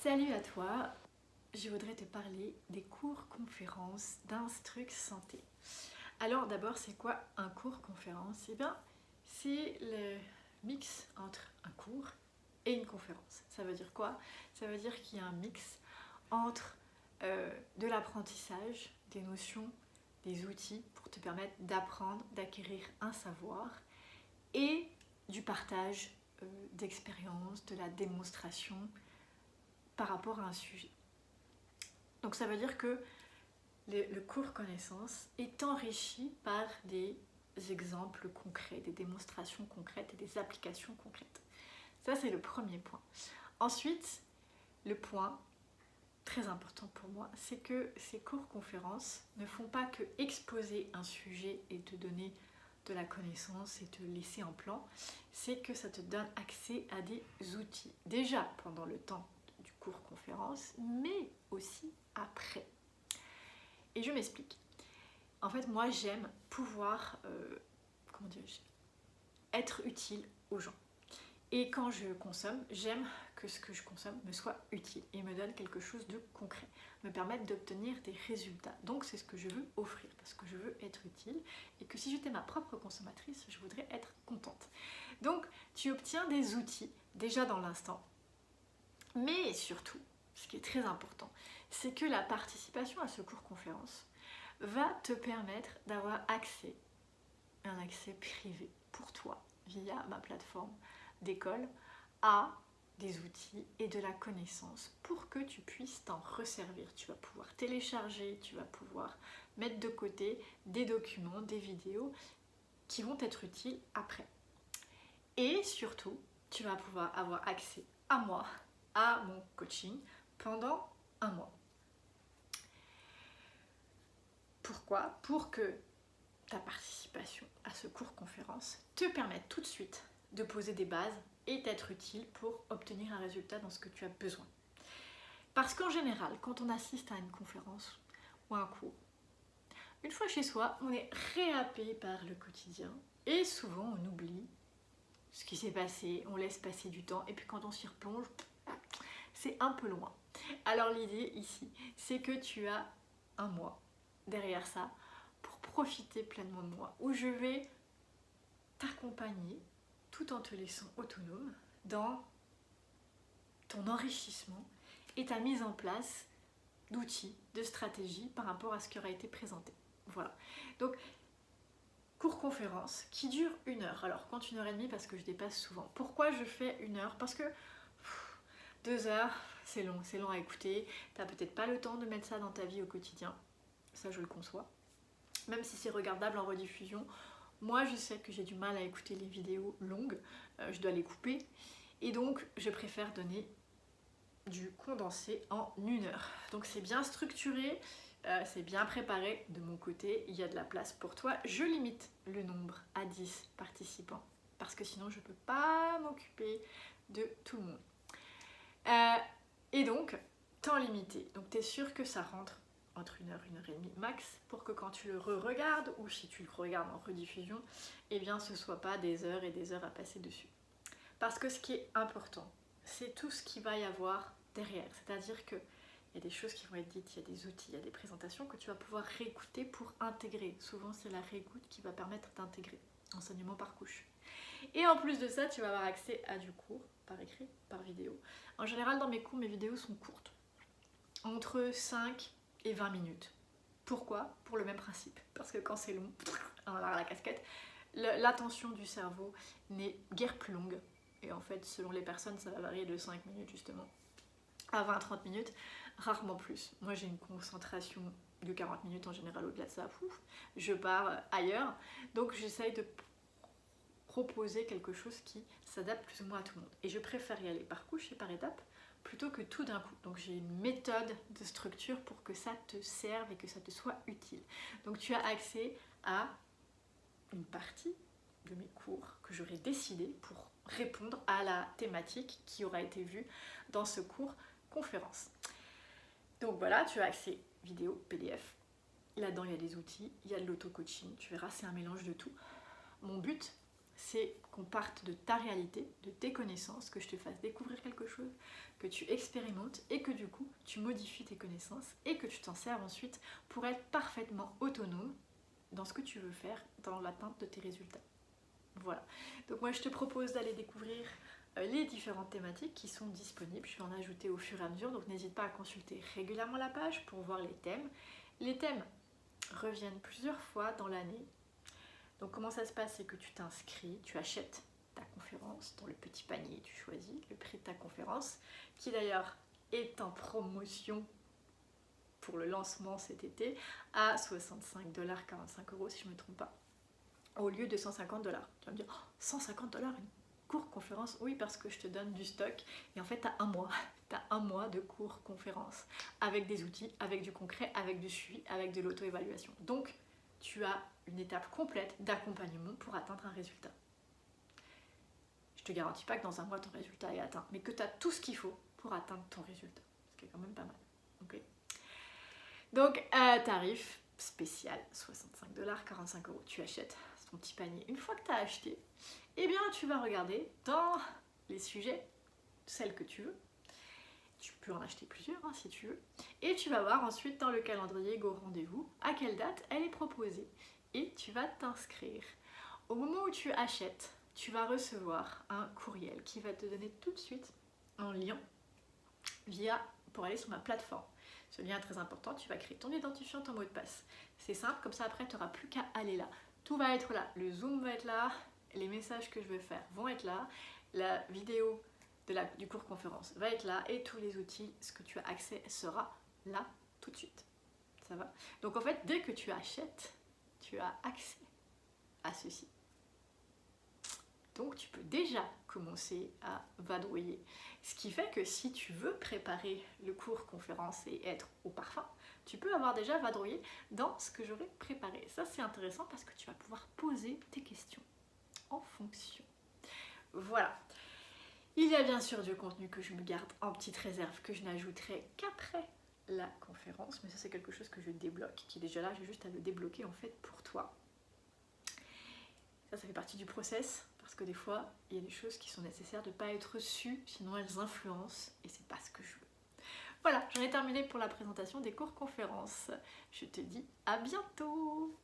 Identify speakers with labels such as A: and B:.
A: Salut à toi, je voudrais te parler des cours conférences d'Instruct Santé. Alors d'abord, c'est quoi un cours conférence? Eh bien, c'est le mix entre un cours et une conférence. Ça veut dire quoi? Ça veut dire qu'il y a un mix entre de l'apprentissage, des notions, des outils pour te permettre d'apprendre, d'acquérir un savoir et du partage d'expériences, de la démonstration par rapport à un sujet. Donc ça veut dire que le cours connaissance est enrichi par des exemples concrets, des démonstrations concrètes et des applications concrètes. Ça, c'est le premier point. Ensuite, le point très important pour moi, c'est que ces cours conférences ne font pas que exposer un sujet et te donner de la connaissance et te laisser en plan, c'est que ça te donne accès à des outils. Déjà pendant le temps du cours conférence, mais aussi après. Et je m'explique. En fait, moi, j'aime pouvoir, être utile aux gens. Et quand je consomme, j'aime que ce que je consomme me soit utile et me donne quelque chose de concret, me permette d'obtenir des résultats. Donc c'est ce que je veux offrir, parce que je veux être utile et que si j'étais ma propre consommatrice, je voudrais être contente. Donc tu obtiens des outils déjà dans l'instant, mais surtout, ce qui est très important, c'est que la participation à ce cours conférence va te permettre d'avoir accès, un accès privé pour toi, via ma plateforme d'école, à des outils et de la connaissance pour que tu puisses t'en resservir. Tu vas pouvoir télécharger, tu vas pouvoir mettre de côté des documents, des vidéos qui vont être utiles après. Et surtout, tu vas pouvoir avoir accès à moi, à mon coaching pendant un mois. Pourquoi? Pour que ta participation à ce cours conférence te permette tout de suite de poser des bases et d'être utile pour obtenir un résultat dans ce que tu as besoin. Parce qu'en général, quand on assiste à une conférence ou à un cours, une fois chez soi, on est réhappé par le quotidien et souvent on oublie ce qui s'est passé, on laisse passer du temps et puis quand on s'y replonge, c'est un peu loin. Alors l'idée ici, c'est que tu as un mois derrière ça pour profiter pleinement de moi, où je vais t'accompagner tout en te laissant autonome dans ton enrichissement et ta mise en place d'outils, de stratégies par rapport à ce qui aura été présenté. Voilà. Donc, cours conférence qui dure 1 heure. Alors, compte 1 heure et demie parce que je dépasse souvent. Pourquoi je fais 1 heure? Parce que 2 heures, c'est long à écouter. Tu n'as peut-être pas le temps de mettre ça dans ta vie au quotidien. Ça, je le conçois. Même si c'est regardable en rediffusion, moi, je sais que j'ai du mal à écouter les vidéos longues. Je dois les couper. Et donc, je préfère donner du condensé en 1 heure. Donc c'est bien structuré, c'est bien préparé de mon côté, il y a de la place pour toi. Je limite le nombre à 10 participants parce que sinon je ne peux pas m'occuper de tout le monde. Et donc, temps limité. Donc tu es sûr que ça rentre entre 1 heure, 1 heure et demie max pour que quand tu le re-regardes ou si tu le regardes en rediffusion, eh bien ce ne soit pas des heures et des heures à passer dessus. Parce que ce qui est important, c'est tout ce qu'il va y avoir derrière. C'est-à-dire qu'il y a des choses qui vont être dites, il y a des outils, il y a des présentations que tu vas pouvoir réécouter pour intégrer. Souvent, c'est la réécoute qui va permettre d'intégrer. Enseignement par couche. Et en plus de ça, tu vas avoir accès à du cours, par écrit, par vidéo. En général, dans mes cours, mes vidéos sont courtes. Entre 5 et 20 minutes. Pourquoi? Pour le même principe. Parce que quand c'est long, on a la casquette, l'attention du cerveau n'est guère plus longue. Et en fait, selon les personnes, ça va varier de 5 minutes justement à 20-30 minutes, rarement plus. Moi, j'ai une concentration de 40 minutes en général. Au-delà de ça, je pars ailleurs. Donc, j'essaye de proposer quelque chose qui s'adapte plus ou moins à tout le monde. Et je préfère y aller par couche et par étapes plutôt que tout d'un coup. Donc, j'ai une méthode de structure pour que ça te serve et que ça te soit utile. Donc, tu as accès à une partie de mes cours que j'aurais décidé pour répondre à la thématique qui aura été vue dans ce cours conférence. Donc voilà, tu as accès vidéo, PDF. Là-dedans, il y a des outils, il y a de l'auto-coaching. Tu verras, c'est un mélange de tout. Mon but, c'est qu'on parte de ta réalité, de tes connaissances, que je te fasse découvrir quelque chose, que tu expérimentes et que du coup tu modifies tes connaissances et que tu t'en sers ensuite pour être parfaitement autonome dans ce que tu veux faire, dans l'atteinte de tes résultats. Voilà. Donc moi je te propose d'aller découvrir les différentes thématiques qui sont disponibles. Je vais en ajouter au fur et à mesure, donc n'hésite pas à consulter régulièrement la page pour voir les thèmes. Les thèmes reviennent plusieurs fois dans l'année. Donc comment ça se passe, c'est que tu t'inscris, tu achètes ta conférence dans le petit panier, tu choisis le prix de ta conférence, qui d'ailleurs est en promotion pour le lancement cet été à 65$, 45 € si je ne me trompe pas, au lieu de 150$. Tu vas me dire, oh, 150$ une cours conférence? Oui, parce que je te donne du stock et en fait tu as un mois. Tu as un mois de cours conférence avec des outils, avec du concret, avec du suivi, avec de l'auto-évaluation. Donc tu as une étape complète d'accompagnement pour atteindre un résultat. Je te garantis pas que dans un mois ton résultat est atteint, mais que tu as tout ce qu'il faut pour atteindre ton résultat, ce qui est quand même pas mal. Okay. Donc tarif spécial, 65$, 45 €. Tu achètes ton petit panier. Une fois que tu as acheté, eh bien tu vas regarder dans les sujets, celles que tu veux. Tu peux en acheter plusieurs hein, si tu veux. Et tu vas voir ensuite dans le calendrier Go Rendez-vous à quelle date elle est proposée. Et tu vas t'inscrire. Au moment où tu achètes, tu vas recevoir un courriel qui va te donner tout de suite un lien pour aller sur ma plateforme. Ce lien est très important, tu vas créer ton identifiant, ton mot de passe. C'est simple, comme ça après tu n'auras plus qu'à aller là. Tout va être là, le zoom va être là, les messages que je vais faire vont être là, la vidéo du cours conférence va être là et tous les outils, ce que tu as accès sera là tout de suite. Ça va? Donc en fait, dès que tu achètes, tu as accès à ceci. Donc tu peux déjà commencer à vadrouiller. Ce qui fait que si tu veux préparer le cours conférence et être au parfum, tu peux avoir déjà vadrouillé dans ce que j'aurais préparé. Ça c'est intéressant parce que tu vas pouvoir poser tes questions en fonction. Voilà. Il y a bien sûr du contenu que je me garde en petite réserve, que je n'ajouterai qu'après la conférence, mais ça c'est quelque chose que je débloque, qui est déjà là, j'ai juste à le débloquer en fait pour toi. Ça fait partie du process, parce que des fois, il y a des choses qui sont nécessaires de ne pas être sues, sinon elles influencent, et c'est pas ce que je veux. Voilà, j'en ai terminé pour la présentation des cours conférences. Je te dis à bientôt!